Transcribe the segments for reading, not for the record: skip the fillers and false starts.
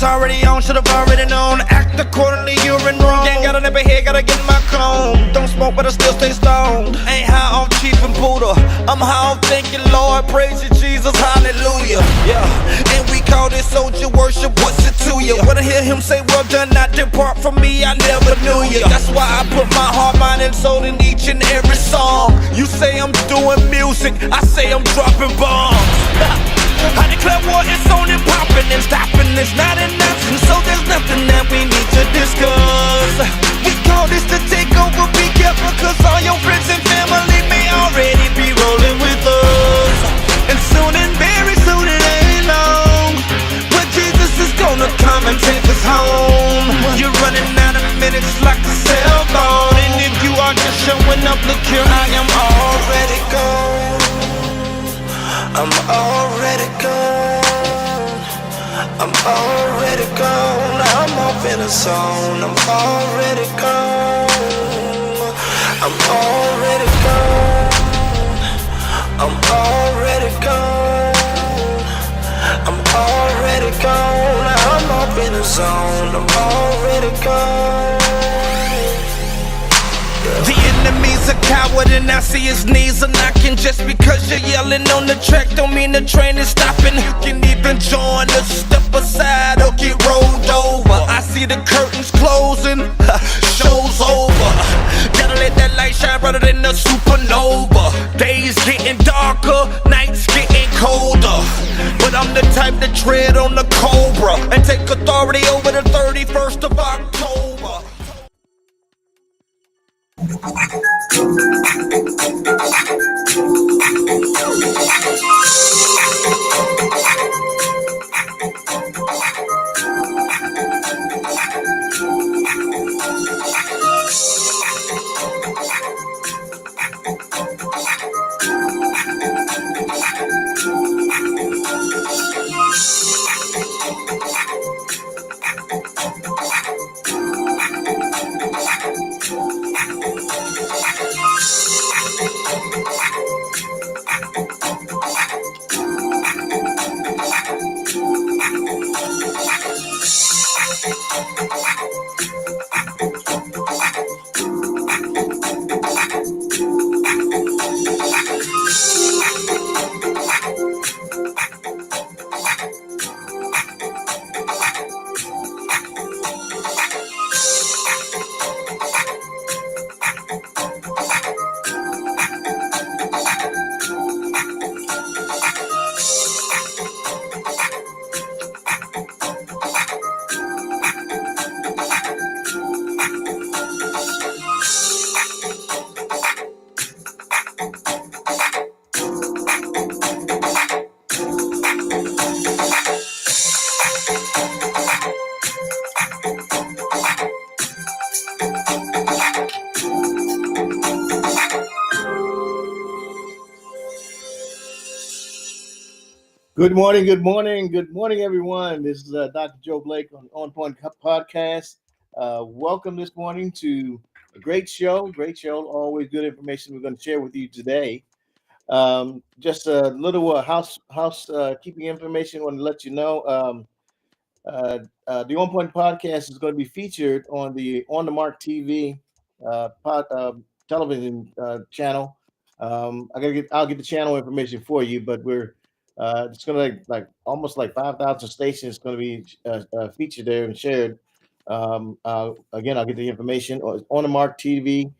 already on, should've already known. Act accordingly, you're in wrong. Ain't got a nipple here, gotta get my clone. Don't smoke, but I still stay stoned. Ain't high on cheap and Buddha. I'm high on thank you, Lord. Praise you, Jesus, hallelujah. Yeah, and we call this soldier worship. What's it to you? Wanna hear him say, well done, not depart from me, I never knew you. That's why I put my heart, mind, and soul in each and every song. You say I'm doing music, I say I'm dropping bombs. I declare war, it's on and popping and stopping. It's not an option, so there's nothing that we need to discuss. We call this the takeover, be careful, cause all your friends and family may already be rolling with us. And soon and very soon, it ain't long, but Jesus is gonna come and take us home. You're running out of minutes like a cell phone, and if you are just showing up, look here, I am already gone. I'm already gone. I'm already gone. I'm off in a zone. I'm already gone. I'm already gone. I'm already gone. I'm already gone. I'm off in a zone. I'm already gone. The enemy's a coward and I see his knees are knocking. Just because you're yelling on the track don't mean the train is stopping. You can even join us, step aside or get rolled over. I see the curtains closing, show's over. Gotta let that light shine brighter than a supernova. Days getting darker, nights getting colder, but I'm the type to tread on the cobra and take authority over the 31st of October. Good morning, everyone. This is Dr. Joe Blake on Point Podcast. Welcome this morning to a great show. Always good information we're going to share with you today. Just a little housekeeping information. I want to let you know the On Point Podcast is going to be featured on the On the Mark TV television channel. I'll get the channel information for you, but it's going to like almost like 5,000 stations going to be featured there and shared. Again, I'll get the information on the Mark TV.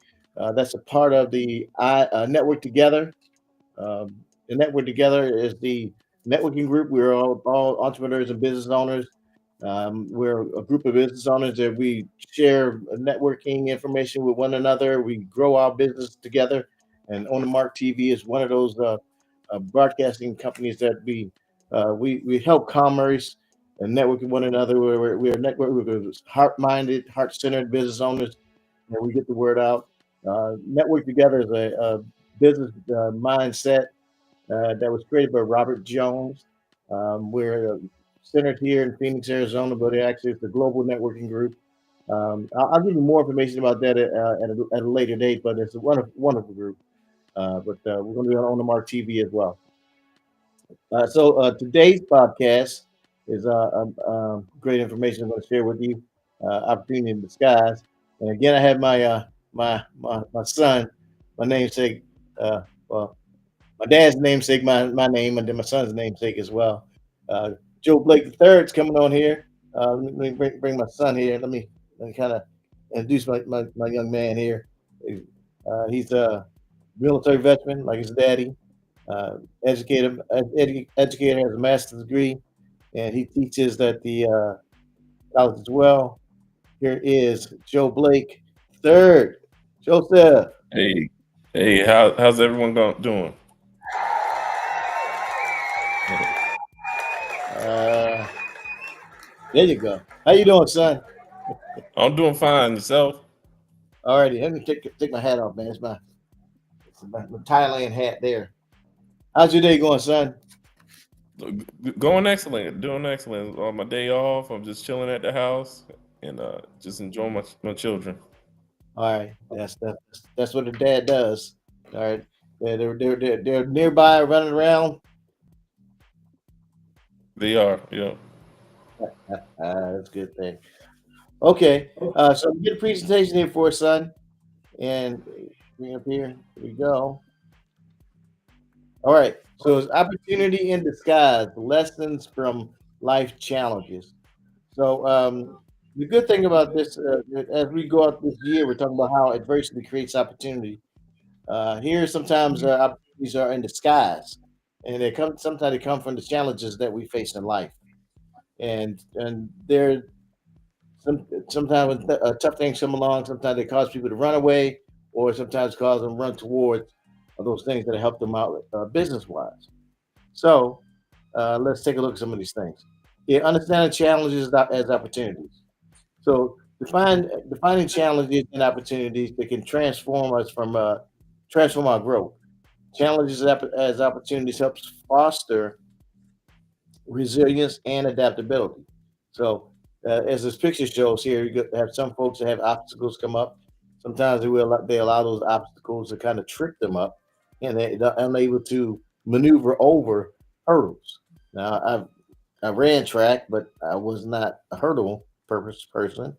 That's a part of the Network Together. The Network Together is the networking group. We're all entrepreneurs and business owners. We're a group of business owners that we share networking information with one another. We grow our business together. And On the Mark TV is one of those broadcasting companies that we help commerce and network with one another. We're a network with heart-minded, heart-centered business owners, and we get the word out. Network Together is a business mindset that was created by Robert Jones. We're centered here in Phoenix, Arizona, but actually it's a global networking group. I'll give you more information about that at a later date, but it's a wonderful group. But we're going to be on the Mark TV as well. So today's podcast is great information I'm going to share with you. Opportunity in disguise. And again, I have my son, my namesake. Well, my dad's namesake, my name, and then my son's namesake as well. Uh, Joe Blake the third's coming on here. Let me bring my son here. Let me kind of introduce my young man here. He's a military veteran, like his daddy. Educator, has a master's degree, and he teaches at the college as well. Here is Joe Blake third. Joseph. Hey, hey, how's everyone doing? Uh, there you go. How you doing, son? I'm doing fine. Yourself? Alrighty, let me take my hat off, man. It's my Thailand hat there. How's your day going, son? Going excellent. Doing excellent. On my day off, I'm just chilling at the house and just enjoying my children. All right, that's what a dad does. All right, yeah, they're nearby, running around. They are, yeah. That's a good thing. Okay, so we get a presentation here for us, son, and bring up here. Here we go. All right, so it's opportunity in disguise: lessons from life challenges. So the good thing about this, as we go out this year, we're talking about how adversity creates opportunity. Here, sometimes opportunities are in disguise, and they come. Sometimes they come from the challenges that we face in life, and they're sometimes when tough things come along, sometimes they cause people to run away, or sometimes cause them to run towards those things that help them out business wise. So let's take a look at some of these things. Yeah, understanding challenges as opportunities. So defining challenges and opportunities that can transform our growth. Challenges as opportunities helps foster resilience and adaptability. So as this picture shows here, have some folks that have obstacles come up. Sometimes they allow those obstacles to kind of trick them up, and they're unable to maneuver over hurdles. Now I ran track, but I was not a hurdle purpose person.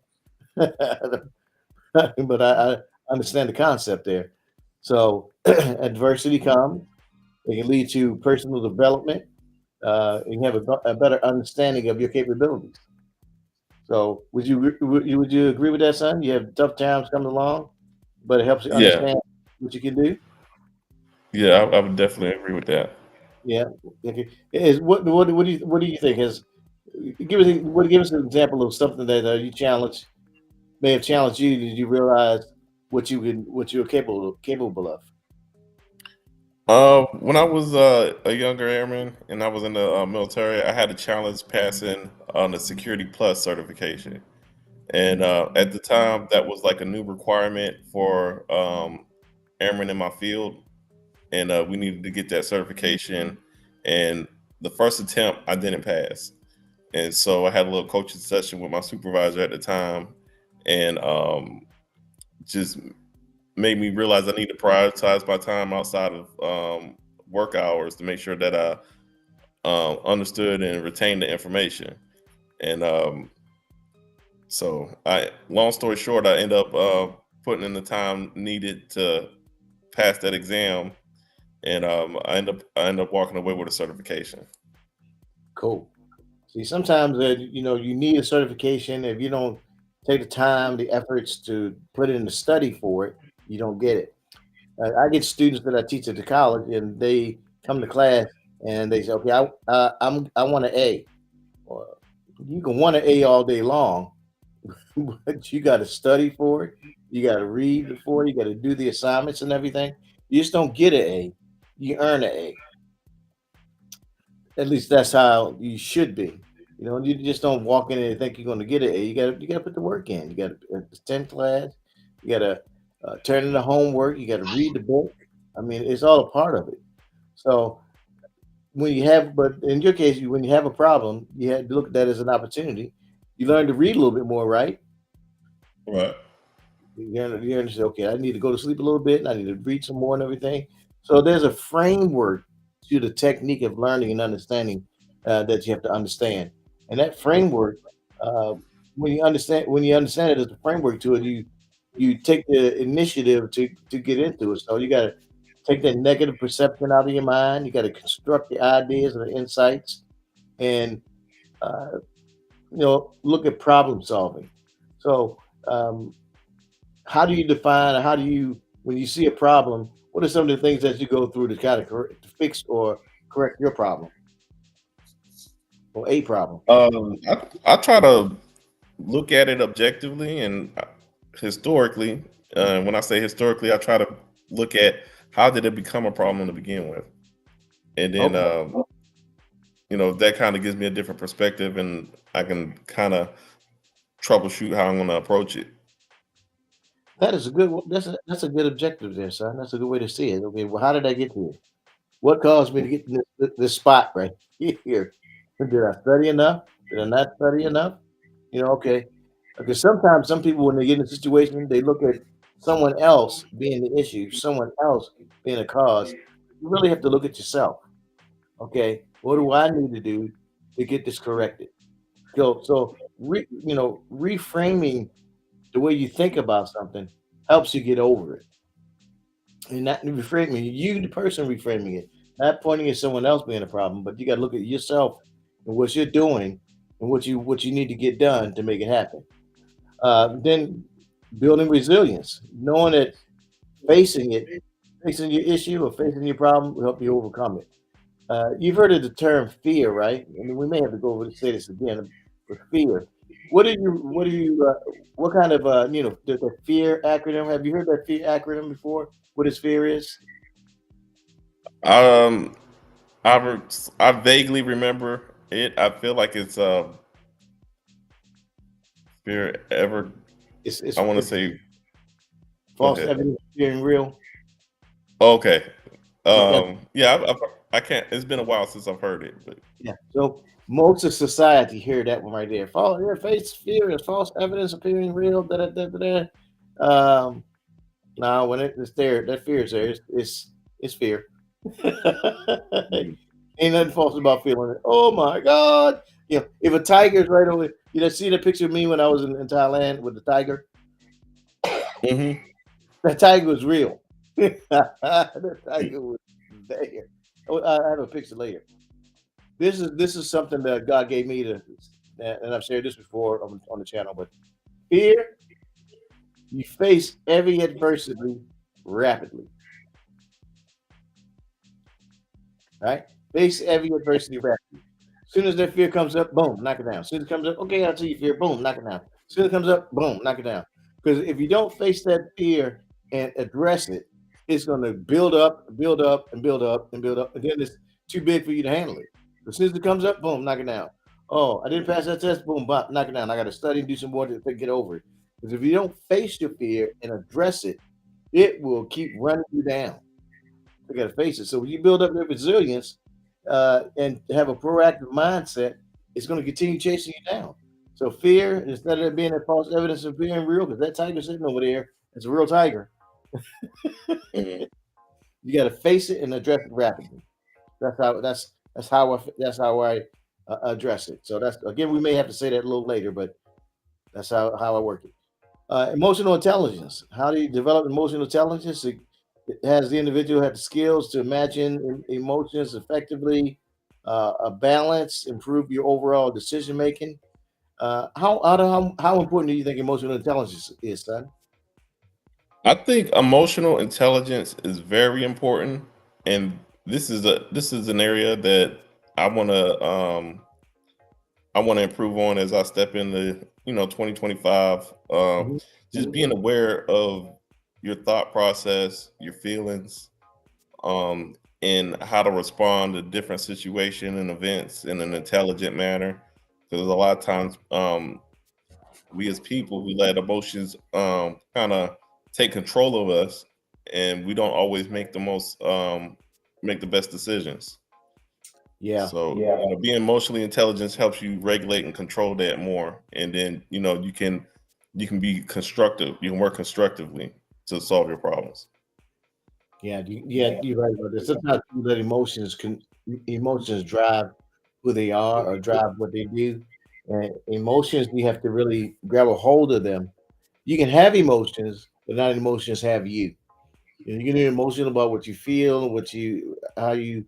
But I understand the concept there. So adversity comes. It can lead to personal development. And you have a better understanding of your capabilities. So would you agree with that, son? You have tough times coming along, but it helps you Yeah, understand what you can do. yeah, I would definitely agree with that. Yeah. Okay. Is what do you think? Give us an example of something that you challenge may have challenged you. Did you realize what you're capable of? When I was a younger airman and I was in the military, I had a challenge passing on the Security Plus certification. And at the time, that was like a new requirement for airmen in my field. And we needed to get that certification. And the first attempt, I didn't pass. And so I had a little coaching session with my supervisor at the time, and just made me realize I need to prioritize my time outside of work hours to make sure that I understood and retained the information. And so, long story short, I end up putting in the time needed to pass that exam, and I end up walking away with a certification. Cool. See, sometimes you need a certification. If you don't take the time, the efforts to put in the study for it, you don't get it. I get students that I teach at the college, and they come to class and they say, "Okay, I want an A." Well, you can want an A all day long, but you got to study for it. You got to read before. You got to do the assignments and everything. You just don't get an A. You earn an A. At least that's how you should be. You just don't walk in and think you're going to get an A. You got to put the work in. You got to attend class. You got to turn in the homework. You got to read the book. I mean, it's all a part of it. So but in your case, when you have a problem, you have to look at that as an opportunity. You learn to read a little bit more, right? Right. You understand, okay, I need to go to sleep a little bit and I need to read some more and everything. So there's a framework to the technique of learning and understanding that you have to understand. And that framework, uh, when you understand it as a framework to it, you take the initiative to get into it. So you got to take that negative perception out of your mind. You got to construct the ideas and the insights, and uh, look at problem solving. So, how do you define, or how do you, when you see a problem, what are some of the things that you go through to kind of to fix or correct your problem or a problem? I try to look at it objectively and historically. When I say historically, I try to look at how did it become a problem to begin with, and then Okay, that kind of gives me a different perspective, and I can kind of troubleshoot how I'm going to approach it. that is a good. That's a good objective there, son. That's a good way to see it. Okay, well, how did I get here? What caused me to get in this spot right here? Did I study enough? Did I not study enough? Okay. Because sometimes some people, when they get in a situation, they look at someone else being the issue, someone else being a cause. You really have to look at yourself. Okay, what do I need to do to get this corrected? Reframing the way you think about something helps you get over it. And not reframing you, the person reframing it, not pointing at someone else being a problem, but you got to look at yourself and what you're doing and what you need to get done to make it happen. Then building resilience, knowing that facing it, facing your issue or facing your problem will help you overcome it. You've heard of the term fear, right? I mean, we may have to go over to say this again. But fear. What kind of the fear acronym? Have you heard that fear acronym before? What is fear is? Um, I vaguely remember it. I feel like it's fear ever. It's I want to say. Go false ahead. evidence appearing real. Okay. Yeah, Yeah, I can't. It's been a while since I've heard it, but yeah. So most of society hear that one right there. False, yeah, face fear is false evidence appearing real. Da, da, da, da, da. Now when it's there, that fear is there. It's fear. mm, Ain't nothing false about feeling it. Oh my God. If a tiger's right over, see the picture of me when I was in Thailand with the tiger? hmm That tiger was real. That tiger was there. Oh, I have a picture later. This is something that God gave me to, and I've shared this before on the channel. But fear, you face every adversity rapidly, right? Face every adversity rapidly. As soon as that fear comes up, boom, knock it down. As soon as it comes up, okay, I'll see you fear, boom, knock it down. As soon as it comes up, boom, knock it down. Because if you don't face that fear and address it, it's going to build up, build up, and build up, and build up. And then it's too big for you to handle it. As soon as it comes up, boom, knock it down. Oh, I didn't pass that test, boom, bop, knock it down. I got to study and do some more to get over it. Because if you don't face your fear and address it, it will keep running you down. You got to face it. So when you build up your resilience and have a proactive mindset, it's going to continue chasing you down. So fear, instead of it being a false evidence of being real, because that tiger sitting over there, it's a real tiger. hmm You got to face it and address it rapidly. That's how I address it. So that's, again, we may have to say that a little later, but that's how I work it. Emotional intelligence. How do you develop emotional intelligence? It has the individual have the skills to imagine emotions effectively, a balance, improve your overall decision making. How important do you think emotional intelligence is, son? I think emotional intelligence is very important, and this is an area that I want to um I want to improve on as I step into 2025. Mhm. Just being aware of your thought process, your feelings, and how to respond to different situations and events in an intelligent manner. Because a lot of times, we as people we let emotions kind of take control of us, and we don't always make the best decisions. Yeah, So, being emotionally intelligent helps you regulate and control that more, and then you can be constructive. You can work constructively to solve your problems. yeah, you're right about this. Sometimes people let emotions drive who they are or drive what they do. And emotions, you have to really grab a hold of them. You can have emotions, but not emotions have you. You can be emotional about what you feel, how you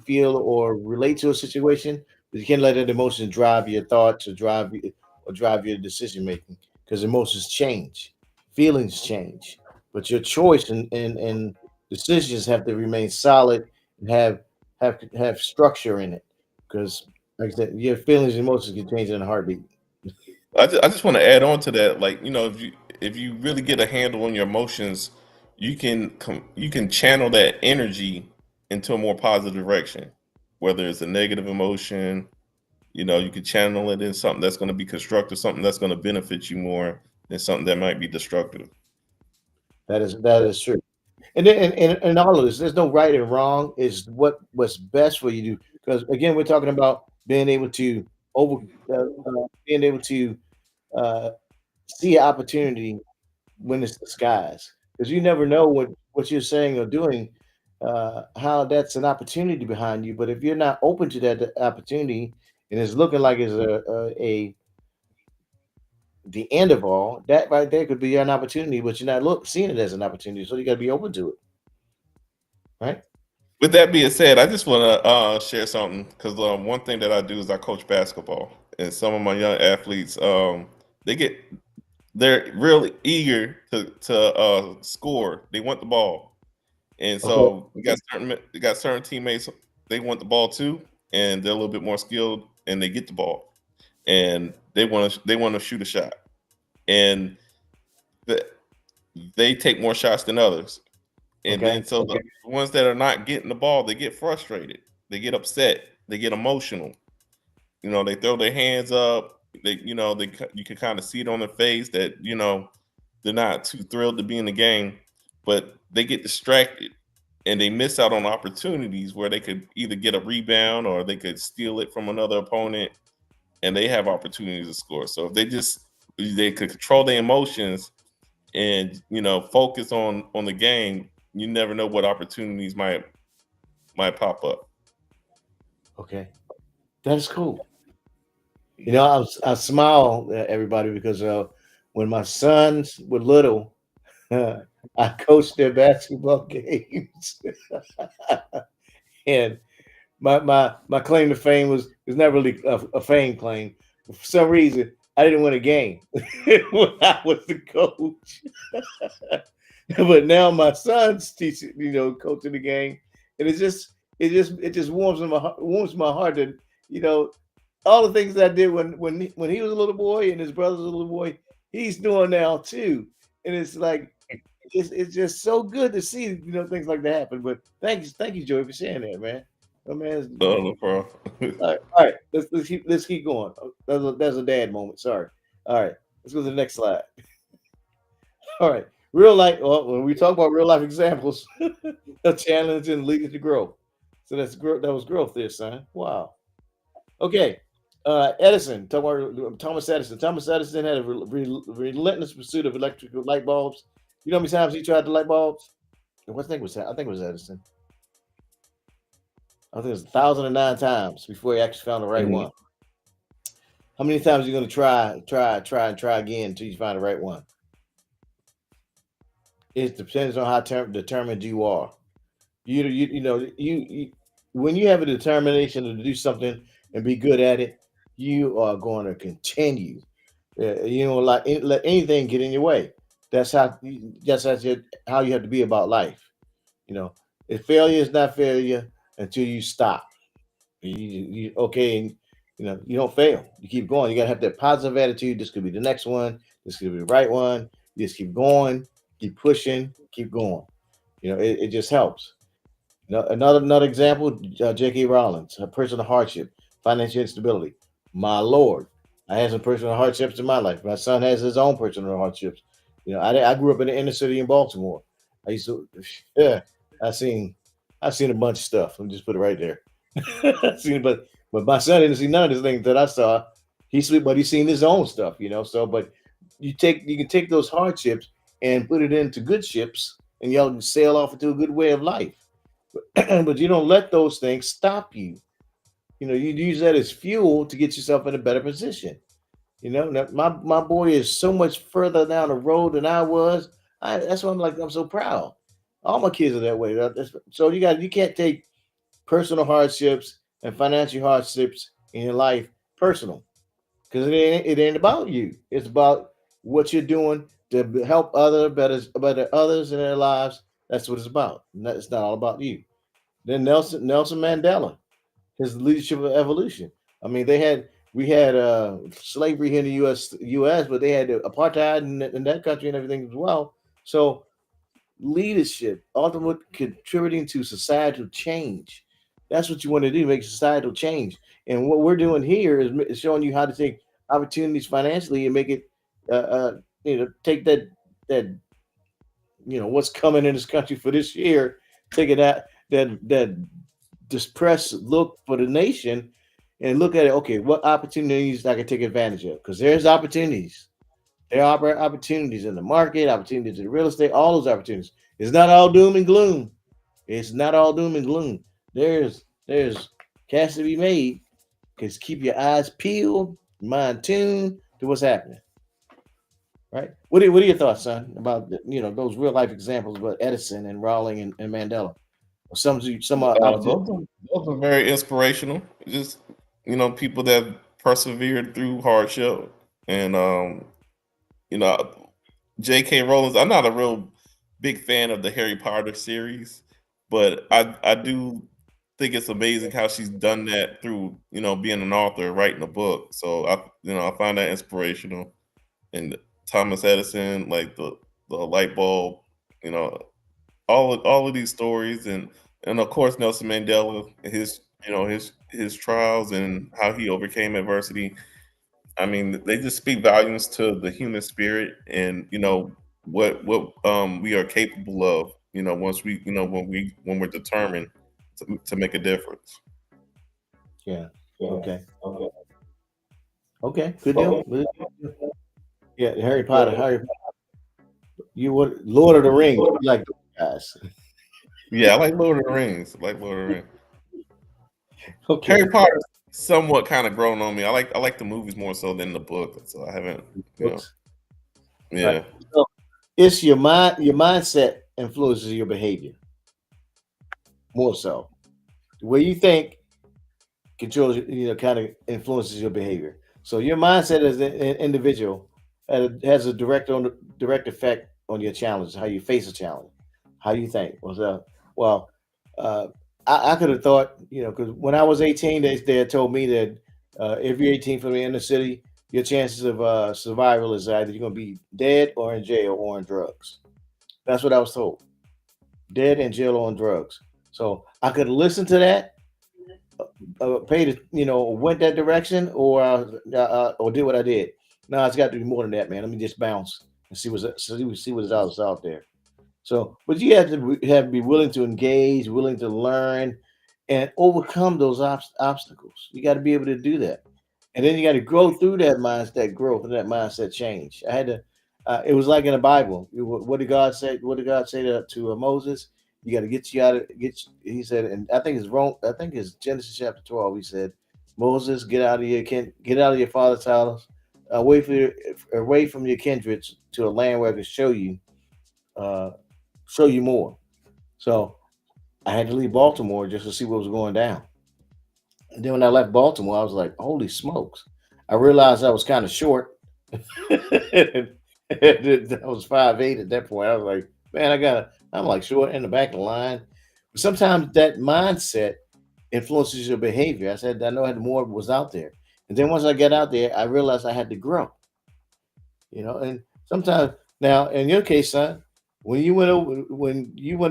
feel or relate to a situation, but you can't let that emotion drive your thoughts or drive your decision making because emotions change, feelings change, but your choice and decisions have to remain solid and have structure in it because, like I said, your feelings and emotions can change in a heartbeat. I just want to add on to that. Like, if you really get a handle on your emotions, you can channel that energy into a more positive direction. Whether it's a negative emotion, you can channel it in something that's going to be constructive, something that's going to benefit you more than something that might be destructive. That is true. And then and all of this, there's no right and wrong. It's what's best for you to do. Because again, we're talking about being able to over being able to uh, see opportunity when it's disguised. Because you never know what you're saying or doing, how that's an opportunity behind you. But if you're not open to that opportunity and it's looking like it's a the end of all, that right there could be an opportunity, but you're not seeing it as an opportunity. So you got to be open to it, right? With that being said, I just want to share something because one thing that I do is I coach basketball, and some of my young athletes, they get they're really eager to score. They want the ball, and Okay. so we got certain teammates. They want the ball too, and they're a little bit more skilled, and they get the ball, and they want to shoot a shot, and the, they take more shots than others. And Okay. then so the ones that are not getting the ball, they get frustrated, they get upset, they get emotional. They throw their hands up. You can kind of see it on their face that they're not too thrilled to be in the game, but they get distracted and they miss out on opportunities where they could either get a rebound or they could steal it from another opponent, and they have opportunities to score. So if they could control their emotions and focus on the game, you never know what opportunities might pop up. Okay. That's cool. I smile at everybody because when my sons were little, I coached their basketball games, and my claim to fame was not really a fame claim. For some reason, I didn't win a game when I was the coach. But now my son's teaching, coaching the game, and it just warms my heart that you know all the things I did when he was a little boy and his brother's a little boy, he's doing now too, and it's like it's just so good to see things like that happen. But thank you, Joey, for sharing that, man. Oh, man, No problem. all right. Let's keep going. That's a dad moment. Sorry. All right, let's go to the next slide. All right, real life. Well, when we talk about real life examples of challenge and leading to growth, so that's growth. That was growth there, son. Wow. Okay. Edison, talk about Thomas Edison. Thomas Edison had a relentless pursuit of electrical light bulbs. You know how many times he tried the light bulbs? What thing was that? I think it was Edison. I think it was 1,009 times before he actually found the right Mhm. one. How many times are you going to try again until you find the right one? It depends on how determined you are. You when you have a determination to do something and be good at it, you are going to continue. You don't let anything get in your way. That's how you have to be about life. You know, if failure is not failure until you stop. Okay, and you don't fail. You keep going. You gotta have that positive attitude. This could be the next one. This could be the right one. You just keep going, keep pushing, keep going. It just helps. Another example, J.K. Rowling, personal hardship, financial instability. My Lord, I had some personal hardships in my life. My son has his own personal hardships. I grew up in the inner city in Baltimore. I used to, yeah, I seen, I've seen a bunch of stuff. Let me just put it right there. I've seen, but my son didn't see none of the things that I saw. But he's seen his own stuff. So, but you can take those hardships and put it into good ships, and y'all can sail off into a good way of life. But you don't let those things stop you. you use that as fuel to get yourself in a better position. My boy is so much further down the road than I was. That's why I'm so proud. All my kids are that way. So you can't take personal hardships and financial hardships in your life personal, because it ain't about you. It's about what you're doing to help better others in their lives. That's what it's about. It's not all about you. Then Nelson Mandela, his leadership of evolution. I mean, we had slavery here in the U.S., but they had apartheid in that country and everything as well. So leadership, ultimate contributing to societal change. That's what you want to do, make societal change. And what we're doing here is showing you how to take opportunities financially and make it, take that what's coming in this country for this year, take it out that depressed look for the nation and look at it. Okay, what opportunities I can take advantage of? Because there's opportunities. There are opportunities in the market, opportunities in real estate, all those opportunities. It's not all doom and gloom. It's not all doom and gloom. There's cash to be made. Because keep your eyes peeled, mind tuned to what's happening. Right? What are your thoughts, son, about those real life examples about Edison and Rowling and Mandela? Or some opportunities. Those are very inspirational. Just people that persevered through hardship, and J.K. Rowling. I'm not a real big fan of the Harry Potter series, but I do think it's amazing how she's done that through being an author, writing a book. So I find that inspirational. And Thomas Edison, like the light bulb, you know, all of these stories, and of course Nelson Mandela, his trials and how he overcame adversity. I mean, they just speak volumes to the human spirit, and what we are capable of. Once we when we're determined to make a difference. Yeah. Okay. Okay. Good deal. Good deal. Yeah, Harry Potter. You would Lord of the Rings. You like those guys. Yeah, I like Lord of the Rings. Okay. Harry Potter somewhat kind of grown on me. I like the movies more so than the book, so I haven't. Books. Yeah. Right. So it's your mindset influences your behavior more so. The way you think controls, kind of influences your behavior. So your mindset as an individual has a direct effect on your challenges, how you face a challenge, how you think. Well, uh, I could have thought, because when I was 18, they had told me that if you're 18 from the inner city, your chances of survival is either you're going to be dead or in jail or on drugs. That's what I was told. Dead in jail or on drugs. So I could listen to that, paid, went that direction, or did what I did. No, it's got to be more than that, man. Let me just bounce and see what else out there. So, but you have to be willing to engage, willing to learn, and overcome those obstacles. You got to be able to do that, and then you got to grow through that growth and that mindset change. I had to. It was like in the Bible. What did God say? What did God say to Moses? You got to get you out of get. He said, and I think it's wrong. I think it's Genesis chapter 12. He said, Moses, get out of your father's house, away from your kindreds to a land where I can uh, show you more. So I had to leave Baltimore just to see what was going down. And then when I left Baltimore, I was like, holy smokes! I realized I was kind of short. I was 5'8" at that point. I was like, man, I'm like short in the back of the line. But sometimes that mindset influences your behavior. I said I know I had more was out there. And then once I got out there, I realized I had to grow. And sometimes now in your case, son, when you went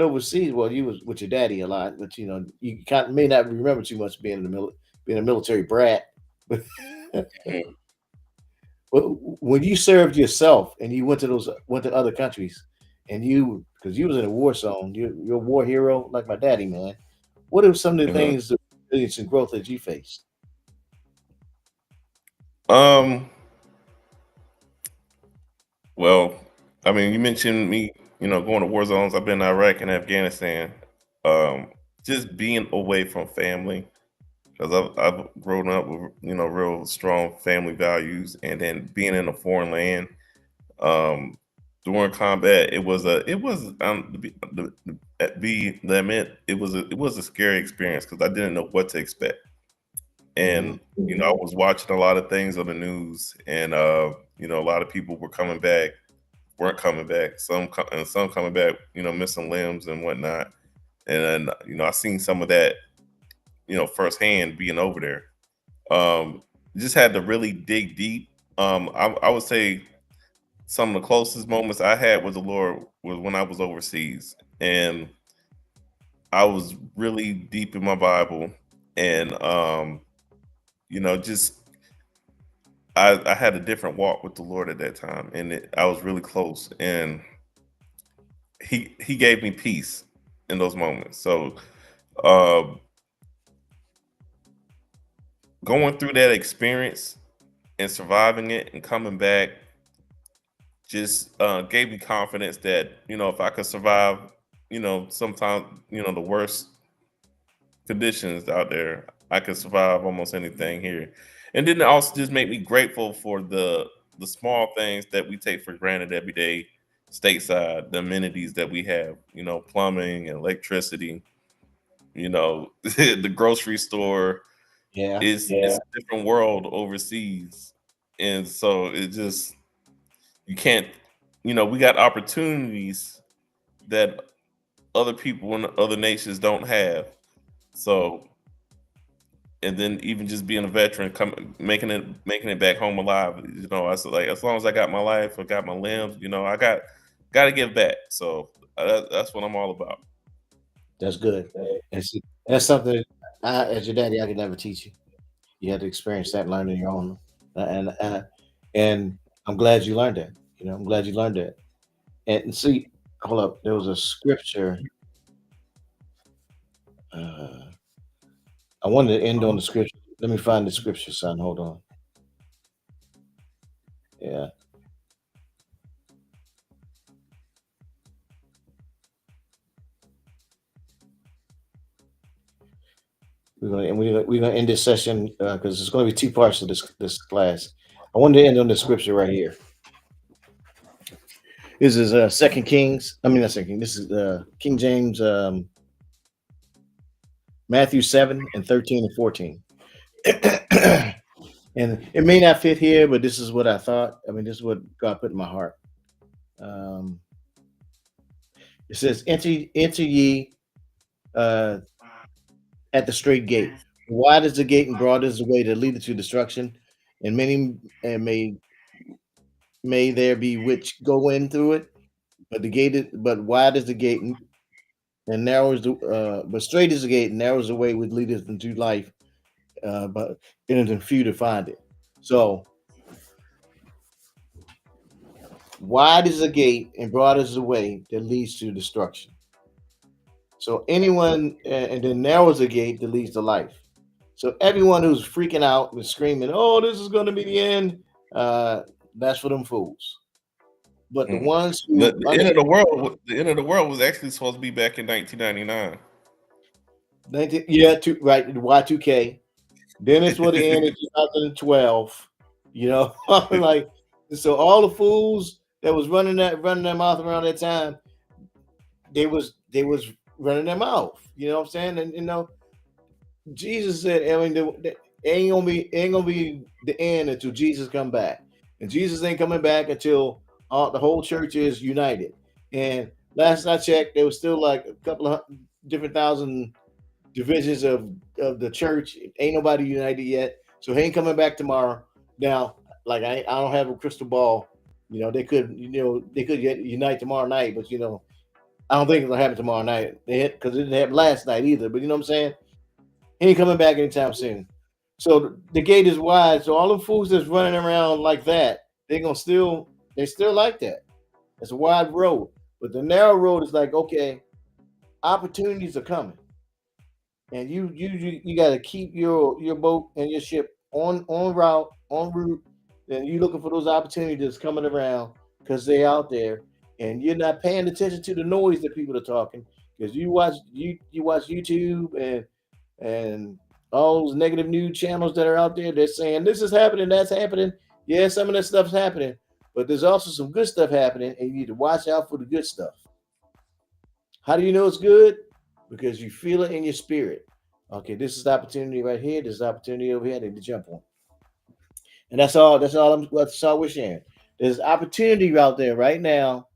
overseas, well, you was with your daddy a lot, but you may not remember too much being being a military brat. But when you served yourself and you went to other countries, and because you was in a war zone, you're a war hero like my daddy, man. What are some of the Mhm. things, the resilience and growth that you faced? Um. Well, I mean, you mentioned me, going to war zones. I've been in Iraq and Afghanistan. Um, just being away from family, because I've grown up with real strong family values, and then being in a foreign land, um, during combat, it was the admit it was a scary experience because I didn't know what to expect. Mhm. And I was watching a lot of things on the news, and a lot of people weren't coming back. And some coming back, missing limbs and whatnot. And then I seen some of that, firsthand being over there. Just had to really dig deep. I would say some of the closest moments I had with the Lord was when I was overseas, and I was really deep in my Bible, and just I had a different walk with the Lord at that time, and I was really close, and he gave me peace in those moments. So, uh, going through that experience and surviving it and coming back just gave me confidence that if I could survive, sometimes the worst conditions out there, I could survive almost anything here. And then it also just make me grateful for the small things that we take for granted every day stateside, the amenities that we have, plumbing and electricity, the grocery store Yeah. is it's a different world overseas. And so it just you can't we got opportunities that other people in other nations don't have. So, and then even just being a veteran, making it back home alive. I said, like, as long as I got my life, I got my limbs. Got to give back. So that's what I'm all about. That's good. And see, that's something as your daddy, I could never teach you. You had to experience that, and learn on your own. And I'm glad you learned that. I'm glad you learned that. And see, hold up, there was a scripture. Uh, I wanted to end on the scripture. Let me find the scripture, son. Hold on. Yeah, we're gonna end this session because it's going to be two parts of this class. I wanted to end on the scripture right here. This is Second Kings. I mean, not Second King. This is King James, Matthew 7 and 13 and 14. And it may not fit here, but this is what I thought. I mean, this is what God put in my heart. Um, it says, "Enter ye uh, at the straight gate. Wide is the gate, and broad is the way that leadeth to destruction, and many and may there be which go in through it. But wide is the gate, and narrow is but straight is the gate, and narrow is the way which leadeth into life. But it is few to find it. So wide is the gate, and broad is the way that leads to destruction. So anyone, and then narrow is the gate that leads to life. So everyone who's freaking out and screaming, "Oh, this is going to be the end," uh, that's for them fools. But the Mm. ones The, who the end of the world, the end of the world was actually supposed to be back in 1999. yeah, right, Y2K. Then it's for the end of 2012. Like, so all the fools that was running their mouth around that time, they was running their mouth. You know what I'm saying? And Jesus said, I mean, it ain't gonna be the end until Jesus come back, and Jesus ain't coming back until the whole church is united. And last I checked, there was still like a couple of different thousand divisions of the church. Ain't nobody united yet, so he ain't coming back tomorrow. Now, like I don't have a crystal ball. They could unite tomorrow night, but I don't think it'll happen tomorrow night. Because it didn't happen last night either. But you know what I'm saying? He ain't coming back anytime soon. So the gate is wide. So all the fools that's running around like that, they still like that. It's a wide road. But the narrow road is like, okay, opportunities are coming. And you got to keep your boat and your ship on route. And you looking for those opportunities coming around because they out there, and you're not paying attention to the noise that people are talking because you watch YouTube and all those negative news channels that are out there. They're saying this is happening, that's happening. Yeah, some of that stuff's happening, but there's also some good stuff happening, and you need to watch out for the good stuff. How do you know it's good? Because you feel it in your spirit. Okay, this is the opportunity right here. This is the opportunity over here. I need to jump on. And that's all. That's all we're sharing. There's opportunity out there right now.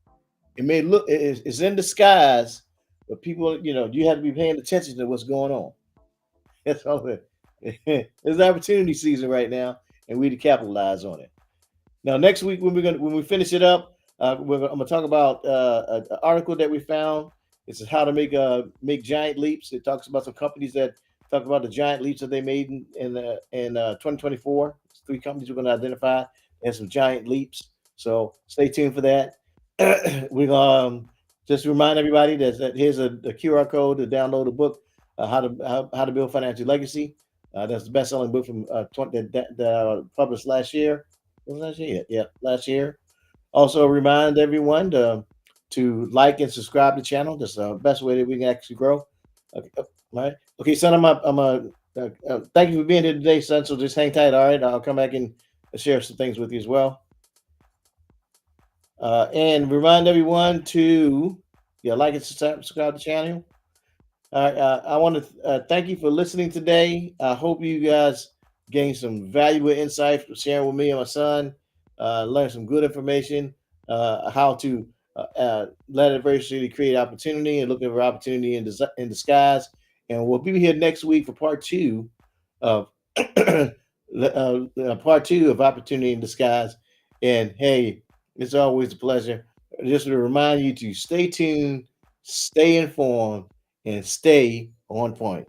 It may look it's in disguise, but people, you have to be paying attention to what's going on. That's all. It's an opportunity season right now, and we need to capitalize on it. Now, next week when we finish it up, I'm gonna talk about an article that we found. It's how to make giant leaps. It talks about some companies that talk about the giant leaps that they made in 2024. It's 3 companies we're going to identify and some giant leaps. So stay tuned for that. We're going just remind everybody that here's a QR code to download the book, how to build financial legacy. That's the best-selling book from published last year. Was last year? Yeah, last year. Also, remind everyone to like and subscribe to the channel. That's the best way that we can actually grow. Okay, all right. Okay, son, thank you for being here today, son. So just hang tight. All right, I'll come back and share some things with you as well. And remind everyone to like and subscribe to the channel. I want to thank you for listening today. I hope you guys gained some valuable insight from sharing with me and my son. Learn some good information, how to let adversity create opportunity and look for opportunity in disguise. And we'll be here next week for part 2 of part 2 of opportunity in disguise. And hey, it's always a pleasure. Just to remind you to stay tuned, stay informed, and stay on point.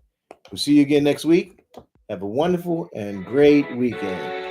We'll see you again next week. Have a wonderful and great weekend.